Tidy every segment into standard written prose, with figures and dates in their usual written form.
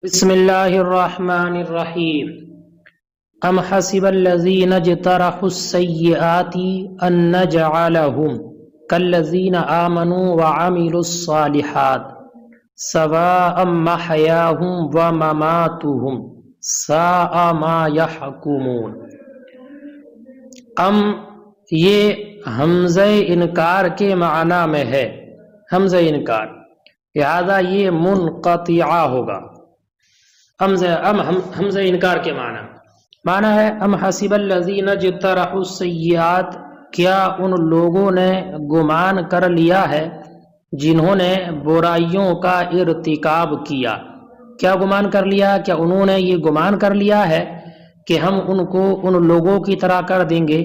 بسم اللہ الرحمن الرحیم ام حسب الذین اجترحوا السیئات ان نجعلهم کالذین آمنوا وعملوا الصالحات سواء محیاهم ومماتهم ساء ما یحکمون۔ ام یہ حمزہ انکار کے معنی میں ہے، حمزہ انکار، لہذا یہ منقطعہ ہوگا۔ حمزہ انکار کے معنی ہے ام حسب الذین اجترحوا السیئات، کیا ان لوگوں نے گمان کر لیا ہے جنہوں نے برائیوں کا ارتکاب کیا۔ کیا گمان کر لیا؟ کیا انہوں نے یہ گمان کر لیا ہے کہ ہم ان کو ان لوگوں کی طرح کر دیں گے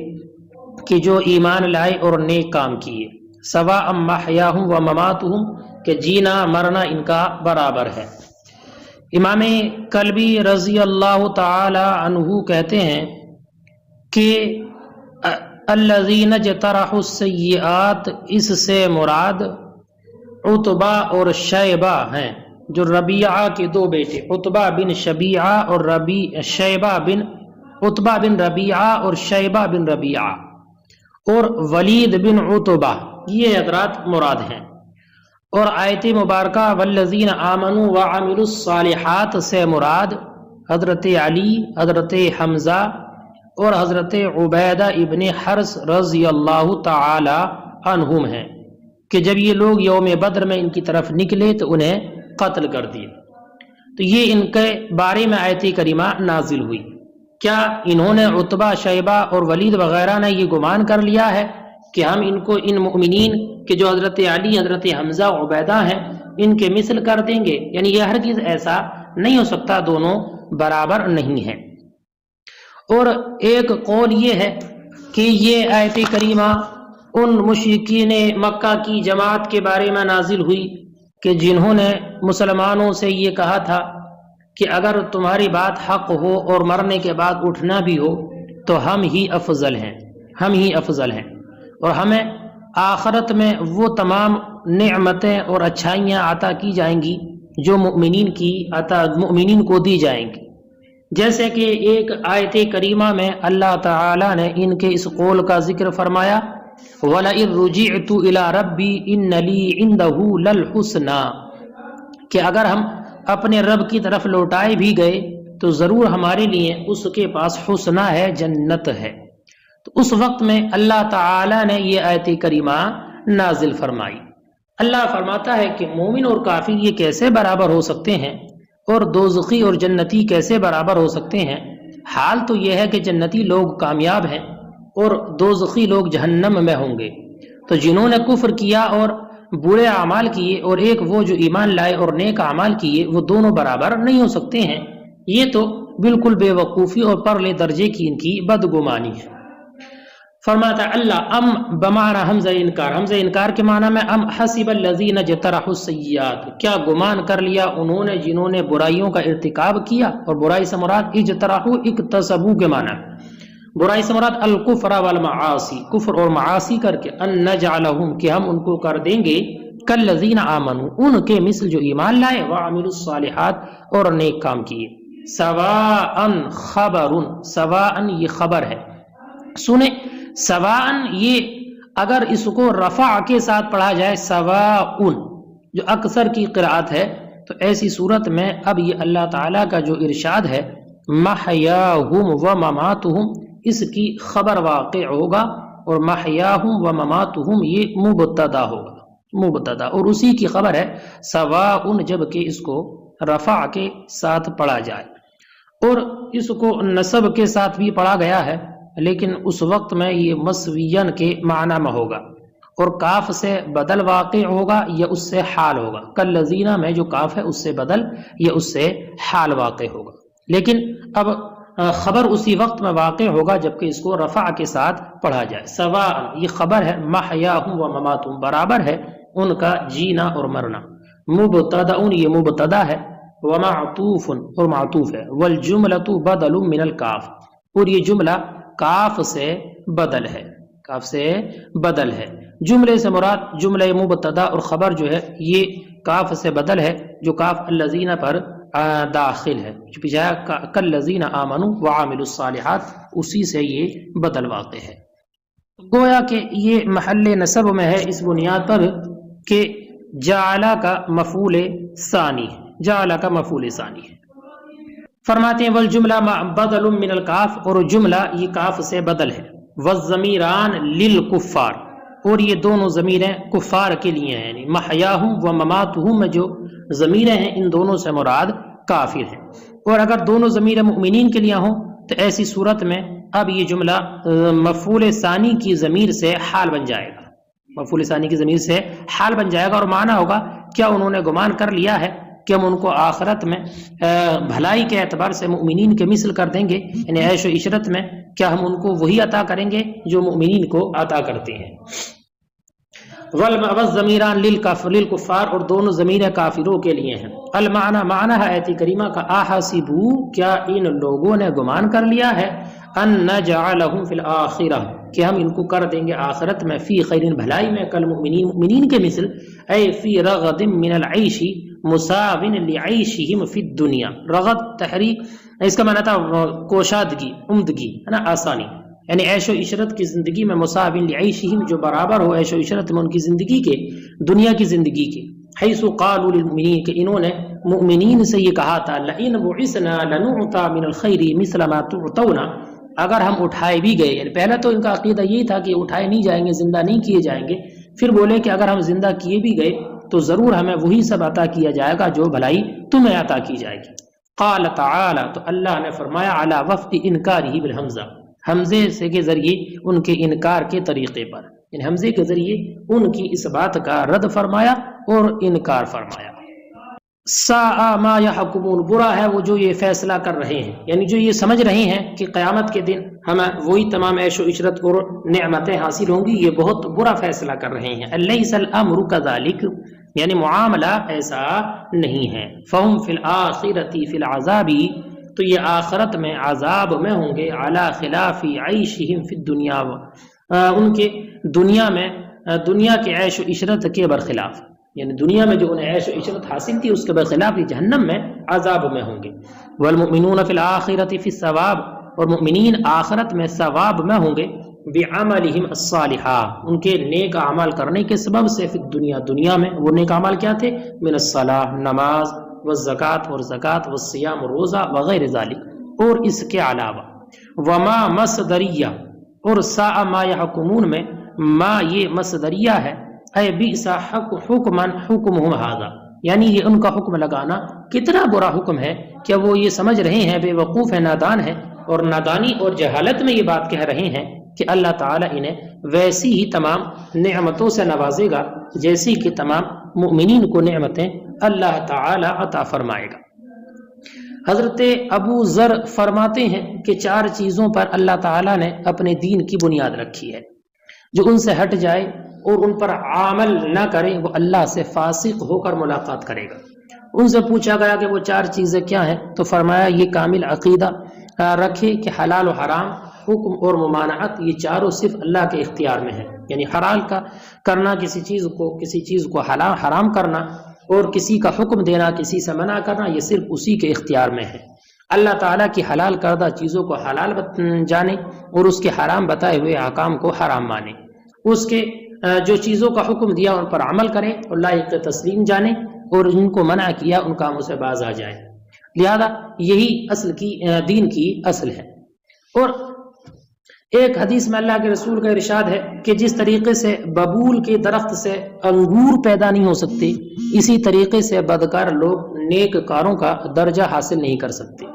کہ جو ایمان لائے اور نیک کام کیے۔ سواء محیاہم و مماتہم، کہ جینا مرنا ان کا برابر ہے۔ امام کلبی رضی اللہ تعالی عنہ کہتے ہیں کہ الذین اجترحوا السیئات، اس سے مراد عتبہ اور شیبہ ہیں، جو ربیعہ کے دو بیٹے، عتبہ بن شبیعہ اور عتبہ بن ربیعہ اور شیبہ بن ربیعہ اور ولید بن عتبہ، یہ حضرات مراد ہیں۔ اور آیت مبارکہ والذین آمنوا وعملوا الصالحات سے مراد حضرت علی، حضرت حمزہ اور حضرت عبیدہ ابن حرث رضی اللہ تعالی عنہم ہیں کہ جب یہ لوگ یوم بدر میں ان کی طرف نکلے تو انہیں قتل کر دیے، تو یہ ان کے بارے میں آیت کریمہ نازل ہوئی۔ کیا انہوں نے عتبہ، شیبہ اور ولید وغیرہ نے یہ گمان کر لیا ہے کہ ہم ان کو، ان مؤمنین کہ جو حضرت علی، حضرت حمزہ، عبیدہ ہیں، ان کے مثل کر دیں گے؟ یعنی یہ ہرگز ایسا نہیں ہو سکتا، دونوں برابر نہیں ہیں۔ اور ایک قول یہ ہے کہ یہ آیت کریمہ ان مشرکین مکہ کی جماعت کے بارے میں نازل ہوئی کہ جنہوں نے مسلمانوں سے یہ کہا تھا کہ اگر تمہاری بات حق ہو اور مرنے کے بعد اٹھنا بھی ہو تو ہم ہی افضل ہیں، ہم ہی افضل ہیں، اور ہمیں آخرت میں وہ تمام نعمتیں اور اچھائیاں عطا کی جائیں گی جو مؤمنین کو دی جائیں گی۔ جیسے کہ ایک آیت کریمہ میں اللہ تعالی نے ان کے اس قول کا ذکر فرمایا وَلَئِن رُجِعْتُ إِلَىٰ رَبِّي إِنَّ لِي عِندَهُ لَلْحُسْنَىٰ، کہ اگر ہم اپنے رب کی طرف لوٹائے بھی گئے تو ضرور ہمارے لیے اس کے پاس حسنہ ہے، جنت ہے۔ تو اس وقت میں اللہ تعالی نے یہ آیت کریمہ نازل فرمائی۔ اللہ فرماتا ہے کہ مومن اور کافر یہ کیسے برابر ہو سکتے ہیں، اور دوزخی اور جنتی کیسے برابر ہو سکتے ہیں؟ حال تو یہ ہے کہ جنتی لوگ کامیاب ہیں اور دوزخی لوگ جہنم میں ہوں گے۔ تو جنہوں نے کفر کیا اور برے اعمال کیے، اور ایک وہ جو ایمان لائے اور نیک اعمال کیے، وہ دونوں برابر نہیں ہو سکتے ہیں۔ یہ تو بالکل بے وقوفی اور پرلے درجے کی ان کی بدگمانی ہے۔ فرماتا اللہ ام بمعنی حمزہ انکار، حمزہ انکار کے معنی میں ام حسب الذین اجترحوا السیئات، کیا گمان کر لیا انہوں نے جنہوں نے برائیوں کا ارتکاب کیا، اور برائی سے مراد اجترحوا اکتسبوا کے معنی، برائی سے مراد الکفر والمعاصی، کفر اور معاصی کر کے، ان نجعلہم، کہ ہم ان کو کر دیں گے، کالذین آمنوا، ان کے مثل جو ایمان لائے، وعملوا الصالحات اور نیک کام کیے۔ سواء خبر، سواء یہ خبر ہے، سنیں سواء، یہ اگر اس کو رفع کے ساتھ پڑھا جائے سواء، جو اکثر کی قرآت ہے، تو ایسی صورت میں اب یہ اللہ تعالیٰ کا جو ارشاد ہے محیاہم و مماتہم، اس کی خبر واقع ہوگا، اور محیاہم و مماتہم یہ مبتدا ہوگا، مبتدا، اور اسی کی خبر ہے سواء، جبکہ اس کو رفع کے ساتھ پڑھا جائے، اور اس کو نصب کے ساتھ بھی پڑھا گیا ہے، لیکن اس وقت میں یہ مسوین کے معنی میں ہوگا، اور کاف سے بدل واقع ہوگا یا اس سے حال ہوگا۔ کالذین میں جو کاف ہے اس سے بدل یا اس سے حال واقع ہوگا، لیکن اب خبر اسی وقت میں واقع ہوگا جبکہ اس کو رفع کے ساتھ پڑھا جائے۔ سواء یہ خبر ہے، محیاہم و مماتہم برابر ہے ان کا جینا اور مرنا۔ مبتدأ یہ مبتدا ہے، ومعطوف اور معطوف ہے، والجملۃ بدل من الکاف، اور یہ جملہ کاف سے بدل ہے، کاف سے بدل ہے۔ جملے سے مراد جملہ مبتدا اور خبر جو ہے یہ کاف سے بدل ہے، جو کاف الذین پر داخل ہے، جو پیچھے کالذین آمنوا وعملوا الصالحات، اسی سے یہ بدل واقع ہے۔ گویا کہ یہ محل نصب میں ہے اس بنیاد پر کہ جعلہ کا مفعول ثانی ہے، جعلہ کا مفعول ثانی ہے۔ فرماتے ہیں والجملہ بدل من الکاف، اور جملہ یہ کاف سے بدل ہے، والضمیران للکفار، اور یہ دونوں ضمیریں کفار کے لیے ہیں، یعنی محیاہم و مماتہم میں جو ضمیریں ہیں ان دونوں سے مراد کافر ہیں۔ اور اگر دونوں ضمیر مؤمنین کے لیے ہوں تو ایسی صورت میں اب یہ جملہ مفعول ثانی کی ضمیر سے حال بن جائے گا، مفعول ثانی کی ضمیر سے حال بن جائے گا، اور معنی ہوگا کیا انہوں نے گمان کر لیا ہے کہ ہم ان کو آخرت میں بھلائی کے اعتبار سے مؤمنین کے مثل کر دیں گے، یعنی عیش و عشرت میں کیا ہم ان کو وہی عطا کریں گے جو مؤمنین کو عطا کرتے ہیں۔ والضمیران للکفار، اور دونوں ضمیر کافروں کے لیے ہیں۔ المعنی، معنی ہے آیت کریمہ کا احسبوا، کیا ان لوگوں نے گمان کر لیا ہے، ان نجعلہم فی الآخرہ، کہ ہم ان کو کر دیں گے آخرت میں فی خیر، بھلائی میں، کالمؤمنین، مؤمنین کے مثل، اے فی رغد من العیش مساو لعیشہم فی الدنیا۔ رغد تحریک، اس کا معنی تھا کوشادگی، عمدگی ہے نا، آسانی، یعنی عیش و عشرت کی زندگی میں مساو لعیشہم، جو برابر ہو عیش و عشرت میں ان کی زندگی کے، دنیا کی زندگی کے۔ حیث قالوا للمؤمنین، کہ انہوں نے مؤمنین سے یہ کہا تھا، لئن بعثنا لنعطى من الخیر مثل ما تعطون، اگر ہم اٹھائے بھی گئے، یعنی پہلا تو ان کا عقیدہ یہی تھا کہ اٹھائے نہیں جائیں گے، زندہ نہیں کیے جائیں گے، پھر بولے کہ اگر ہم زندہ کیے بھی گئے تو ضرور ہمیں وہی سب عطا کیا جائے گا جو بھلائی تمہیں عطا کی جائے گی۔ قال تعالی، تو اللہ نے فرمایا، علی وفق انکارہ بالحمزہ، حمزے سے کے ذریعے ان کے انکار کے طریقے پر، یعنی حمزے کے ذریعے ان کی اس بات کا رد فرمایا اور انکار فرمایا۔ ساء ما یحکمون، برا ہے وہ جو یہ فیصلہ کر رہے ہیں، یعنی جو یہ سمجھ رہے ہیں کہ قیامت کے دن ہمیں وہی تمام عیش و عشرت اور نعمتیں حاصل ہوں گی، یہ بہت برا فیصلہ کر رہے ہیں۔ الیس الامر کذالک، یعنی معاملہ ایسا نہیں ہے۔ فہم فی الآخرۃ فی العذاب، تو یہ آخرت میں عذاب میں ہوں گے، علی خلاف عیشہم فی الدنیا، ان کے دنیا میں، دنیا کے عیش و عشرت کے برخلاف، یعنی دنیا میں جو انہیں عیش و عشرت حاصل تھی اس کے برخلاف یہ جہنم میں عذاب میں ہوں گے۔ والمؤمنون فی الآخرۃ فی الثواب، اور مؤمنین آخرت میں ثواب میں ہوں گے، بعملہم الصالحہ، ان کے نیک اعمال کرنے کے سبب سے، فی الدنیا، دنیا میں۔ وہ نیک اعمال کیا تھے؟ من الصلاۃ، نماز، والزکوٰۃ، اور زکوٰۃ، والصیام، روزہ، وغیر ذالک، اور اس کے علاوہ۔ وما مصدریہ، اور ساء ما یحکمون میں ما یہ مصدریہ ہے، اے بئس حکما حکمہم ھذا، یعنی یہ ان کا حکم لگانا کتنا برا حکم ہے، کیا وہ یہ سمجھ رہے ہیں، بے وقوف ہے، نادان ہے، اور نادانی اور جہالت میں یہ بات کہہ رہے ہیں کہ اللہ تعالیٰ انہیں ویسی ہی تمام نعمتوں سے نوازے گا جیسی کہ تمام مؤمنین کو نعمتیں اللہ تعالیٰ عطا فرمائے گا۔ حضرت ابو ذر فرماتے ہیں کہ 4 چیزوں پر اللہ تعالیٰ نے اپنے دین کی بنیاد رکھی ہے، جو ان سے ہٹ جائے اور ان پر عمل نہ کرے وہ اللہ سے فاسق ہو کر ملاقات کرے گا۔ ان سے پوچھا گیا کہ وہ 4 چیزیں کیا ہیں، تو فرمایا یہ کامل عقیدہ رکھے کہ حلال و حرام، حکم اور ممانعت، یہ چاروں صرف اللہ کے اختیار میں ہیں، یعنی حلال کا کرنا، کسی چیز کو حرام کرنا، اور کسی کا حکم دینا، کسی سے منع کرنا، یہ صرف اسی کے اختیار میں ہے۔ اللہ تعالیٰ کی حلال کردہ چیزوں کو حلال جانے اور اس کے حرام بتائے ہوئے احکام کو حرام مانے، اس کے جو چیزوں کا حکم دیا ان پر عمل کریں اور لائق تسلیم جانے، اور ان کو منع کیا ان کاموں سے باز آ جائیں۔ لہذا یہی اصل کی دین کی اصل ہے۔ اور ایک حدیث میں اللہ کے رسول کا ارشاد ہے کہ جس طریقے سے ببول کے درخت سے انگور پیدا نہیں ہو سکتے، اسی طریقے سے بدکار لوگ نیک کاروں کا درجہ حاصل نہیں کر سکتے۔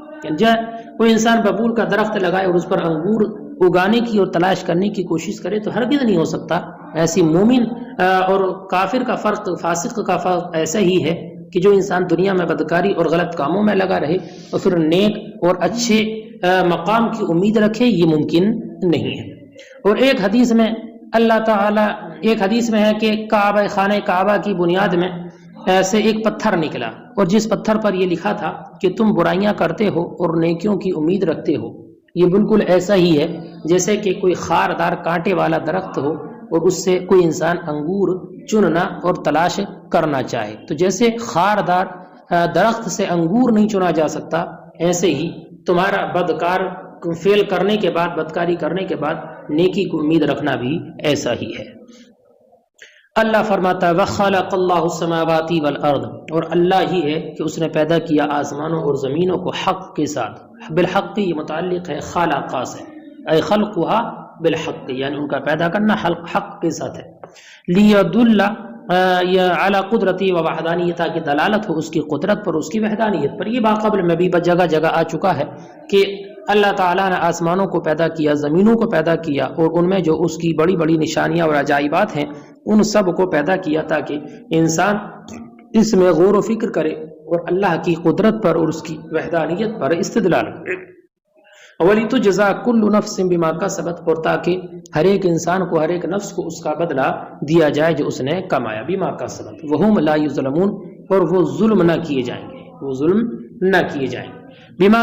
کوئی انسان ببول کا درخت لگائے اور اس پر انگور اگانے کی اور تلاش کرنے کی کوشش کرے تو ہرگز نہیں ہو سکتا۔ ایسی مومن اور کافر کا فرق، فاسق کا فرق ایسا ہی ہے کہ جو انسان دنیا میں بدکاری اور غلط کاموں میں لگا رہے اور پھر نیک اور اچھے مقام کی امید رکھے، یہ ممکن نہیں ہے۔ اور ایک حدیث میں اللہ تعالیٰ، ایک حدیث میں ہے کہ کعبہ، خانہ کعبہ کی بنیاد میں سے ایک پتھر نکلا، اور جس پتھر پر یہ لکھا تھا کہ تم برائیاں کرتے ہو اور نیکیوں کی امید رکھتے ہو، یہ بالکل ایسا ہی ہے جیسے کہ کوئی خاردار کانٹے والا درخت ہو اور اس سے کوئی انسان انگور چننا اور تلاش کرنا چاہے۔ تو جیسے خاردار درخت سے انگور نہیں چنا جا سکتا، ایسے ہی تمہارا بدکار فیل کرنے کے بعد، بدکاری کرنے کے بعد نیکی کو امید رکھنا بھی ایسا ہی ہے۔ اللہ فرماتا ہے وَخَلَقَ اللَّهُ السَّمَاوَاتِ وَالْأَرْضَ، اور اللہ ہی ہے کہ اس نے پیدا کیا آسمانوں اور زمینوں کو حق کے ساتھ۔ بالحق یہ متعلق ہے خالقہ سے، اے خلقها بالحق، یعنی ان کا پیدا کرنا حق کے ساتھ ہے۔ لِيَدُلَّ عَلَى قُدْرَتِهِ وَوَحْدَانِيَتِهِ، کی دلالت ہو اس کی قدرت پر، اس کی وحدانیت پر۔ یہ باقبل میں بھی جگہ جگہ آ چکا ہے کہ اللہ تعالیٰ نے آسمانوں کو پیدا کیا، زمینوں کو پیدا کیا، اور ان میں جو اس کی بڑی بڑی نشانیاں اور عجائبات ہیں ان سب کو پیدا کیا تاکہ انسان اس میں غور و فکر کرے اور اللہ کی قدرت پر اور اس کی وحدانیت پر استدلال کرے۔ وَلِتُجْزَىٰ كُلُّ نَفْسٍ بِمَا كَسَبَتْ، اور تاکہ ہر ایک انسان کو، ہر ایک نفس کو اس کا بدلہ دیا جائے جو اس نے کمایا، بِمَا كَسَبَتْ وَهُمْ لَا يُظْلَمُونَ، اور وہ ظلم نہ کیے جائیں گے، وہ ظلم نہ کیے جائیں گے۔ بما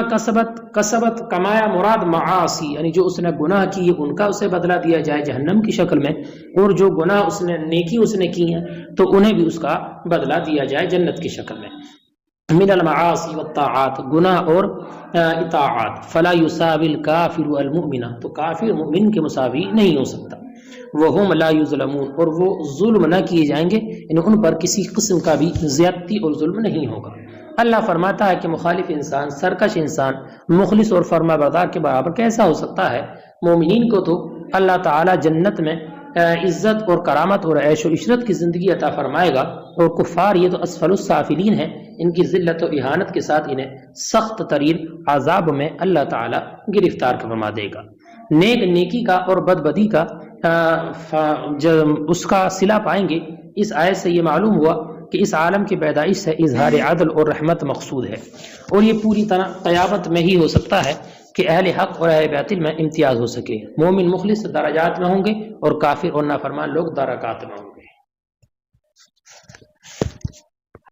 کسبت کمایا مراد معاصی، یعنی جو اس نے گناہ کی ان کا اسے بدلہ دیا جائے جہنم کی شکل میں، اور جو گناہ اس نے نیکی اس نے کی ہیں تو انہیں بھی اس کا بدلہ دیا جائے جنت کی شکل میں۔ من المعاصی والطاعات، گناہ اور اطاعات۔ فلا یساوی الکافر المؤمن، تو کافر مومن کے مساوی نہیں ہو سکتا۔ وہم لا یظلمون، اور وہ ظلم نہ کیے جائیں گے، یعنی ان پر کسی قسم کا بھی زیادتی اور ظلم نہیں ہوگا۔ اللہ فرماتا ہے کہ مخالف انسان، سرکش انسان مخلص اور فرما بردار کے برابر کیسا ہو سکتا ہے؟ مومنین کو تو اللہ تعالی جنت میں عزت اور کرامت اور عیش و عشرت کی زندگی عطا فرمائے گا، اور کفار یہ تو اسفل السافلین ہیں، ان کی ذلت و اہانت کے ساتھ انہیں سخت ترین عذاب میں اللہ تعالی گرفتار فرما دے گا۔ نیک نیکی کا اور بد بدی کا اس کا صلہ پائیں گے۔ اس آیت سے یہ معلوم ہوا کہ اس عالم کی پیدائش سے اظہار عدل اور رحمت مقصود ہے، اور یہ پوری طرح قیامت میں ہی ہو سکتا ہے کہ اہل حق اور اہل باطل میں امتیاز ہو سکے۔ مومن مخلص درجات میں ہوں گے اور کافر اور نافرمان لوگ درکات میں ہوں گے۔